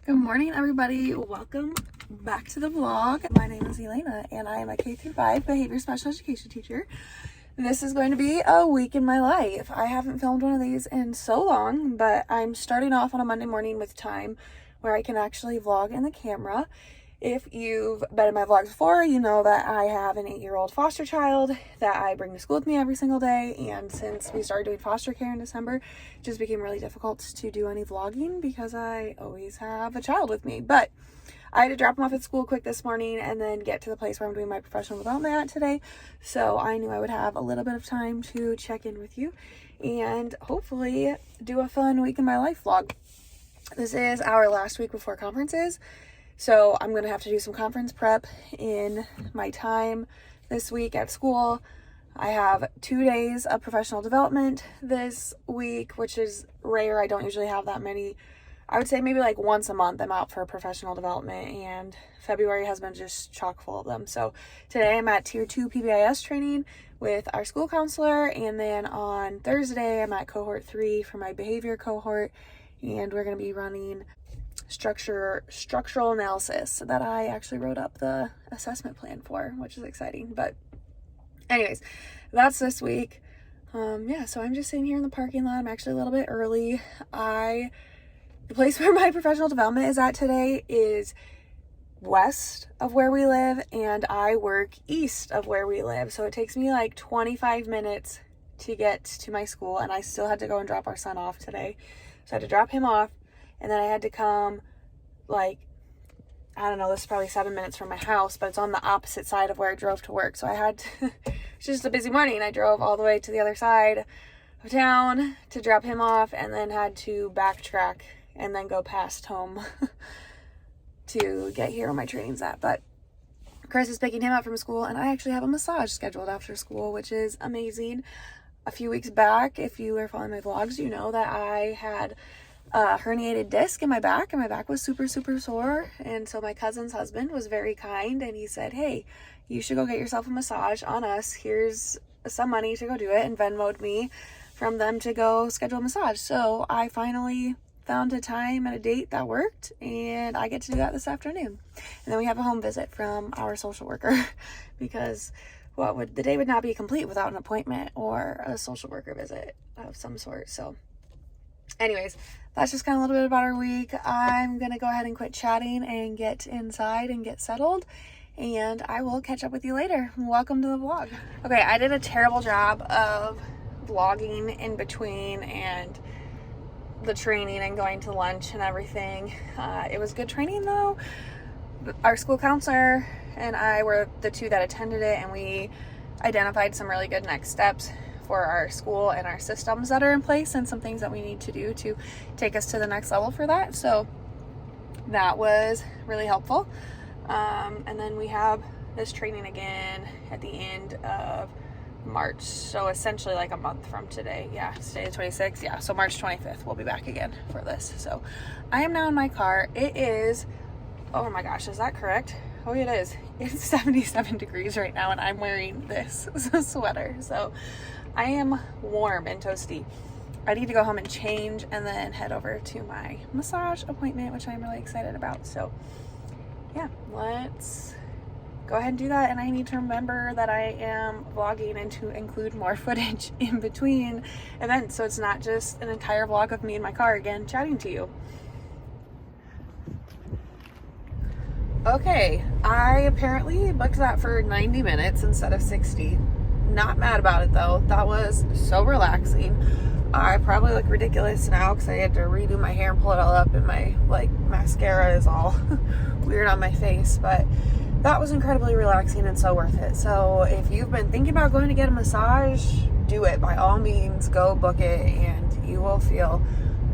Good morning, everybody. Welcome back to the vlog. My name is Elena and I am a K-5 behavior special education teacher. This is going to be a week in my life. I haven't filmed one of these in so long, but I'm starting off on a Monday morning with time where I can actually vlog in the camera. If you've been in my vlogs before, you know that I have an 8-year-old foster child that I bring to school with me every single day. And since we started doing foster care in December, it just became really difficult to do any vlogging because I always have a child with me. But I had to drop him off at school quick this morning and then get to the place where I'm doing my professional development at today. So I knew I would have a little bit of time to check in with you and hopefully do a fun week in my life vlog. This is our last week before conferences. So I'm going to have to do some conference prep in my time this week at school. I have 2 days of professional development this week, which is rare. I don't usually have that many. I would say maybe like once a month I'm out for professional development, and February has been just chock full of them. So today I'm at Tier 2 PBIS training with our school counselor, and then on Thursday I'm at Cohort 3 for my behavior cohort, and we're going to be running structural analysis that I actually wrote up the assessment plan for, which is exciting. But anyways, that's this week. So I'm just sitting here in the parking lot. I'm actually a little bit early. The place where my professional development is at today is west of where we live, and I work east of where we live. So it takes me like 25 minutes to get to my school, and I still had to go and drop our son off today. So I had to drop him off, and then I had to come, like, I don't know, this is probably 7 minutes from my house, but it's on the opposite side of where I drove to work. So I had to, it's just a busy morning. I drove all the way to the other side of town to drop him off, and then had to backtrack and then go past home to get here where my training's at. But Chris is picking him up from school, and I actually have a massage scheduled after school, which is amazing. A few weeks back, if you were following my vlogs, you know that I had a herniated disc in my back, and my back was super sore. And so my cousin's husband was very kind, and he said, hey, you should go get yourself a massage on us. Here's some money to go do it, and Venmo'd me from them to go schedule a massage. So I finally found a time and a date that worked, and I get to do that this afternoon. And then we have a home visit from our social worker because the day would not be complete without an appointment or a social worker visit of some sort. So anyways, that's just kind of a little bit about our week. I'm going to go ahead and quit chatting and get inside and get settled, and I will catch up with you later. Welcome to the vlog. Okay, I did a terrible job of vlogging in between and the training and going to lunch and everything. It was good training though. Our school counselor and I were the two that attended it, and we identified some really good next steps for our school and our systems that are in place, and some things that we need to do to take us to the next level for that. So that was really helpful. And then we have this training again at the end of March, so essentially like a month from today. Yeah, today is 26th. Yeah, so March 25th we'll be back again for this. So I am now in my car. It is, oh my gosh, is that correct? Oh, it is. It's 77 degrees right now, and I'm wearing this sweater, so I am warm and toasty. I need to go home and change and then head over to my massage appointment, which I'm really excited about. So yeah, let's go ahead and do that. And I need to remember that I am vlogging and to include more footage in between events, so it's not just an entire vlog of me in my car again chatting to you. Okay, I apparently booked that for 90 minutes instead of 60. Not mad about it though. That was so relaxing. I probably look ridiculous now because I had to redo my hair and pull it all up, and my mascara is all weird on my face, but that was incredibly relaxing and so worth it. So if you've been thinking about going to get a massage, do it. By all means, go book it, and you will feel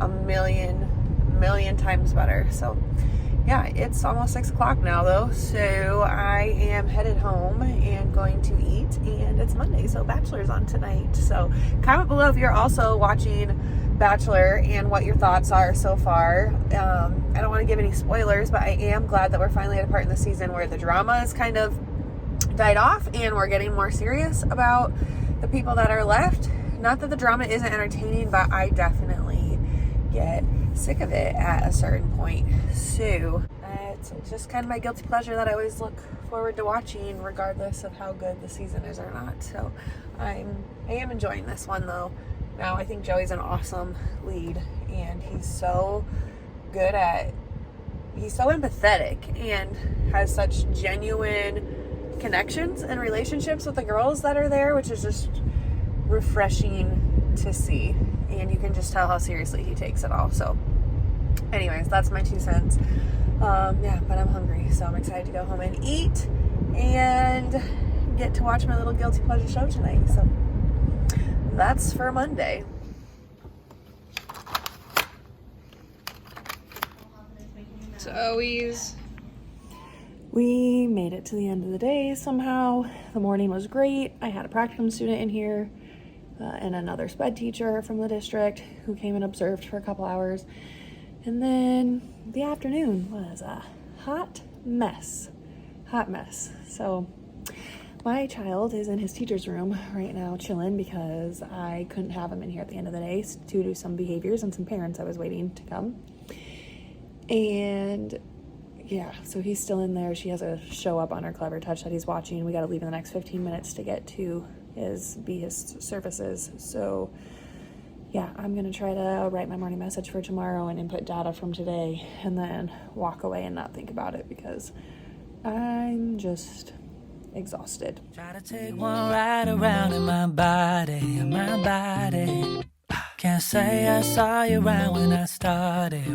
a million times better. So yeah, it's almost 6 o'clock now though, so I am headed home and going to eat, and it's Monday, so Bachelor's on tonight. So comment below if you're also watching Bachelor and what your thoughts are so far. I don't want to give any spoilers, but I am glad that we're finally at a part in the season where the drama is kind of died off and we're getting more serious about the people that are left. Not that the drama isn't entertaining, but I definitely get sick of it at a certain point. So it's just kind of my guilty pleasure that I always look forward to watching regardless of how good the season is or not. So I am enjoying this one though. Now I think Joey's an awesome lead, and he's so empathetic and has such genuine connections and relationships with the girls that are there, which is just refreshing to see. And you can just tell how seriously he takes it all. So anyways, that's my 2 cents. Yeah, but I'm hungry, so I'm excited to go home and eat and get to watch my little guilty pleasure show tonight. So that's for Monday. Zoe's. We made it to the end of the day somehow. The morning was great. I had a practicum student in here and another sped teacher from the district who came and observed for a couple hours. And then the afternoon was a hot mess. So my child is in his teacher's room right now chilling because I couldn't have him in here at the end of the day due to some behaviors and some parents I was waiting to come. And yeah, so he's still in there. She has a show up on her Clever Touch that he's watching. We got to leave in the next 15 minutes to get to his services. So yeah, I'm going to try to write my morning message for tomorrow and input data from today and then walk away and not think about it because I'm just exhausted. Try to take one ride around in my body. Can't say I saw you around when I started.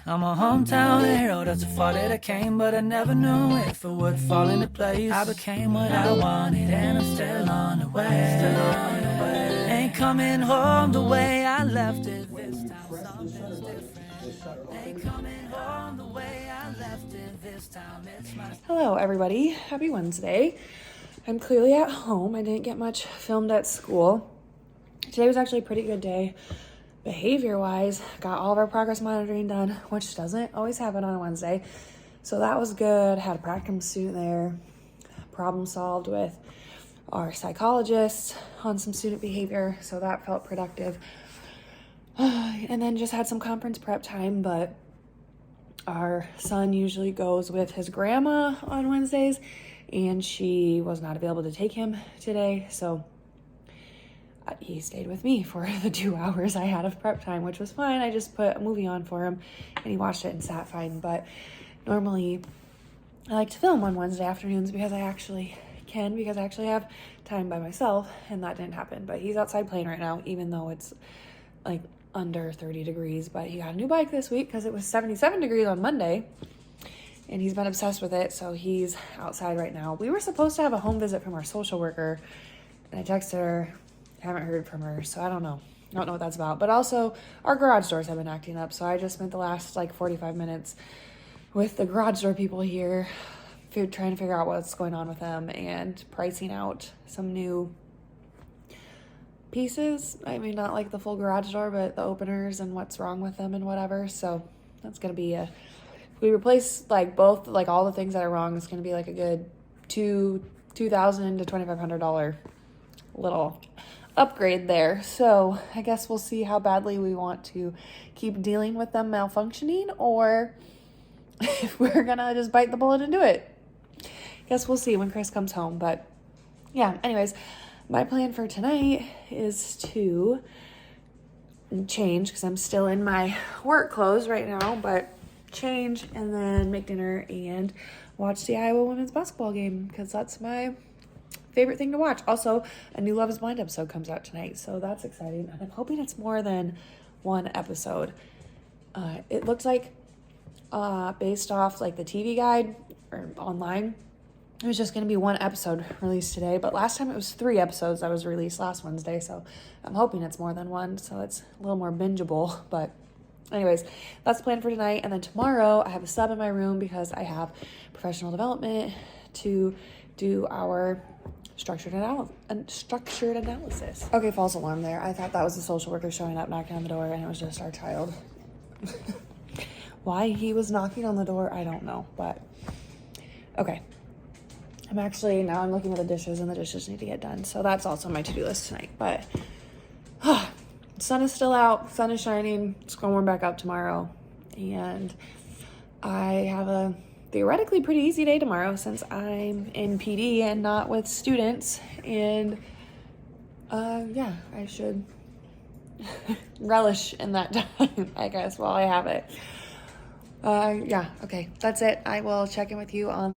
I'm a hometown hero, that's a far that I came, but I never knew if it would fall into place. I became what I wanted, and I'm still on the way. Ain't coming home the way I left it. This time something's different. Ain't coming home the way I left it. This time it's my... Hello everybody, happy Wednesday. I'm clearly at home. I didn't get much filmed at school. Today was actually a pretty good day. Behavior-wise, got all of our progress monitoring done, which doesn't always happen on a Wednesday. So that was good. Had a practicum student there. Problem solved with our psychologist on some student behavior. So that felt productive. And then just had some conference prep time, but our son usually goes with his grandma on Wednesdays, and she was not available to take him today. So he stayed with me for the 2 hours I had of prep time, which was fine. I just put a movie on for him and he watched it and sat fine. But normally I like to film on Wednesday afternoons because I actually have time by myself, and that didn't happen. But he's outside playing right now, even though it's like under 30 degrees. But he got a new bike this week because it was 77 degrees on Monday, and he's been obsessed with it. So he's outside right now. We were supposed to have a home visit from our social worker, and I texted her. Haven't heard from her, so I don't know what that's about. But also, our garage doors have been acting up, so I just spent the last 45 minutes with the garage door people here trying to figure out what's going on with them and pricing out some new pieces. I mean, not like the full garage door, but the openers and what's wrong with them and whatever. So that's gonna be if we replace both all the things that are wrong, it's gonna be a good $2,000 to $2,500 little upgrade there. So I guess we'll see how badly we want to keep dealing with them malfunctioning, or if we're gonna just bite the bullet and do it. Guess we'll see when Chris comes home. But yeah, anyways, my plan for tonight is to change because I'm still in my work clothes right now, but change and then make dinner and watch the Iowa women's basketball game because that's my favorite thing to watch. Also, a new Love is Blind episode comes out tonight, so that's exciting. And I'm hoping it's more than one episode. It looks like based off the TV guide or online, it was just going to be one episode released today. But last time it was 3 episodes that was released last Wednesday, so I'm hoping it's more than one, so it's a little more bingeable. But anyways, that's the plan for tonight. And then tomorrow I have a sub in my room because I have professional development to do our structured analysis. Okay, false alarm there. I thought that was the social worker showing up, knocking on the door, and it was just our child. Why he was knocking on the door, I don't know, but okay. Now I'm looking at the dishes, and the dishes need to get done, so that's also my to-do list tonight. But sun is still out, sun is shining. It's gonna warm back up tomorrow. And I have a theoretically pretty easy day tomorrow since I'm in PD and not with students. And yeah, I should relish in that time, I guess, while I have it. Yeah, okay, that's it. I will check in with you on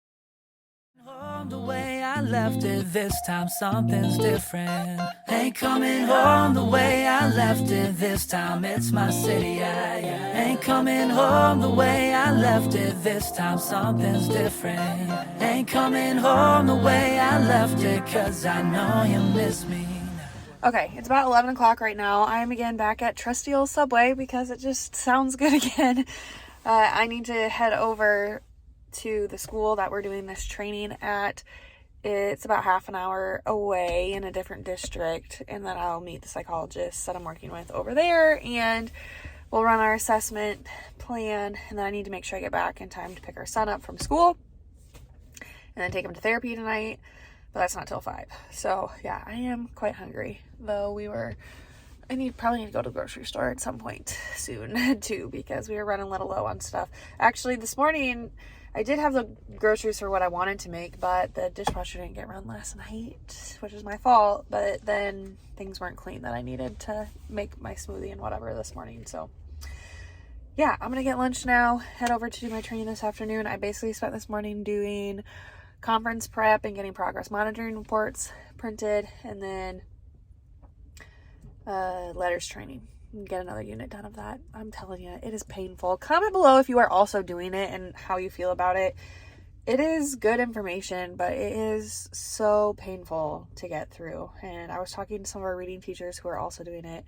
Home the way I left it, this time something's different. Ain't coming home the way I left it, this time it's my city. Ain't coming home the way I left it, this time something's different. Ain't coming home the way I left it, 'cause I know you miss me. Okay, it's about 11 o'clock right now. I'm again back at trusty old Subway because it just sounds good again. I need to head over to the school that we're doing this training at. It's about half an hour away in a different district, and then I'll meet the psychologist that I'm working with over there, and we'll run our assessment plan, and then I need to make sure I get back in time to pick our son up from school and then take him to therapy tonight, but that's not till 5. So yeah, I am quite hungry, though I probably need to go to the grocery store at some point soon too, because we were running a little low on stuff. Actually, this morning I did have the groceries for what I wanted to make, but the dishwasher didn't get run last night, which is my fault. But then things weren't clean that I needed to make my smoothie and whatever this morning. So yeah, I'm gonna get lunch now, head over to do my training this afternoon. I basically spent this morning doing conference prep and getting progress monitoring reports printed, and then letters training. Get another unit done of that. I'm telling you, it is painful. Comment below if you are also doing it and how you feel about it. It is good information, but it is so painful to get through. And I was talking to some of our reading teachers who are also doing it,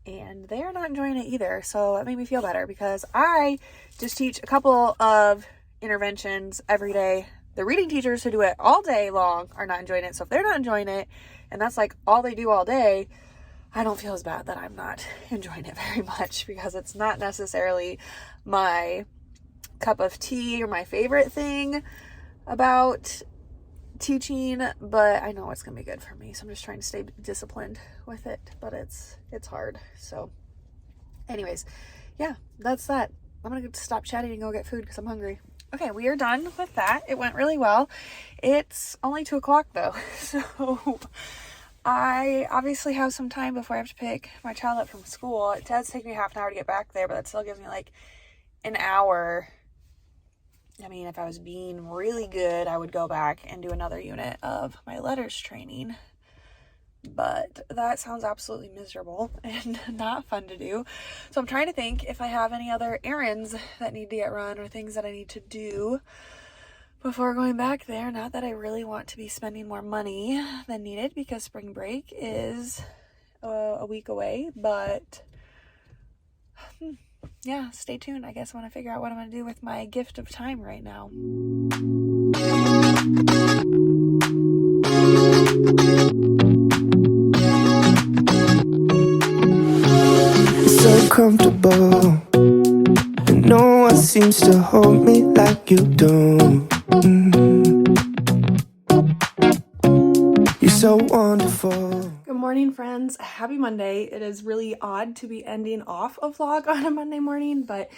and they are not enjoying it either. So it made me feel better because I just teach a couple of interventions every day. The reading teachers who do it all day long are not enjoying it. So if they're not enjoying it, and that's like all they do all day, I don't feel as bad that I'm not enjoying it very much, because it's not necessarily my cup of tea or my favorite thing about teaching, but I know it's gonna be good for me. So I'm just trying to stay disciplined with it, but it's hard. So anyways, yeah, that's that. I'm gonna stop chatting and go get food because I'm hungry. Okay, we are done with that. It went really well. It's only 2 o'clock though, so I obviously have some time before I have to pick my child up from school. It does take me half an hour to get back there, but that still gives me like an hour. I mean, if I was being really good, I would go back and do another unit of my letters training. But that sounds absolutely miserable and not fun to do. So I'm trying to think if I have any other errands that need to get run or things that I need to do before going back there. Not that I really want to be spending more money than needed because spring break is a week away, but yeah, stay tuned. I guess I want to figure out what I'm going to do with my gift of time right now. So comfortable, and no one seems to hold me like you do. You're so wonderful. Good morning, friends. Happy Monday. It is really odd to be ending off a vlog on a Monday morning, but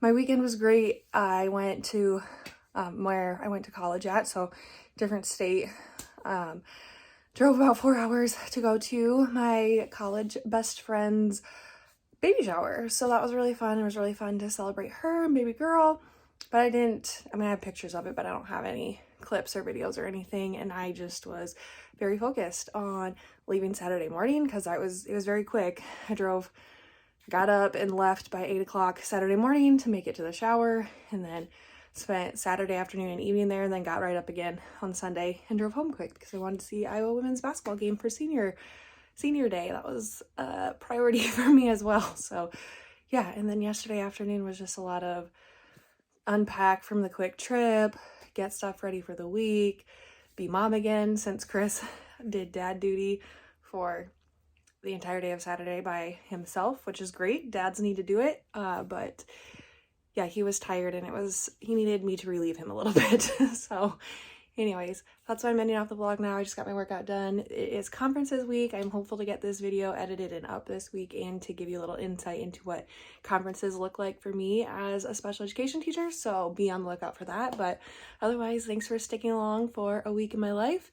my weekend was great. I went to where I went to college at, so different state. Drove about 4 hours to go to my college best friend's baby shower. So that was really fun. It was really fun to celebrate her and baby girl. But I have pictures of it, but I don't have any clips or videos or anything. And I just was very focused on leaving Saturday morning because it was very quick. Got up and left by 8 o'clock Saturday morning to make it to the shower, and then spent Saturday afternoon and evening there, and then got right up again on Sunday and drove home quick because I wanted to see Iowa women's basketball game for senior day. That was a priority for me as well. So yeah, and then yesterday afternoon was just a lot of unpack from the quick trip, get stuff ready for the week, be mom again since Chris did dad duty for the entire day of Saturday by himself, which is great. Dads need to do it, but yeah, he was tired and he needed me to relieve him a little bit. So Anyways, that's why I'm ending off the vlog now. I just got my workout done. It is conferences week. I'm hopeful to get this video edited and up this week and to give you a little insight into what conferences look like for me as a special education teacher. So be on the lookout for that. But otherwise, thanks for sticking along for a week in my life.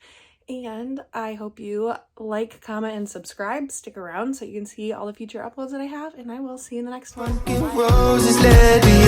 And I hope you like, comment, and subscribe. Stick around so you can see all the future uploads that I have. And I will see you in the next one. Roses, let me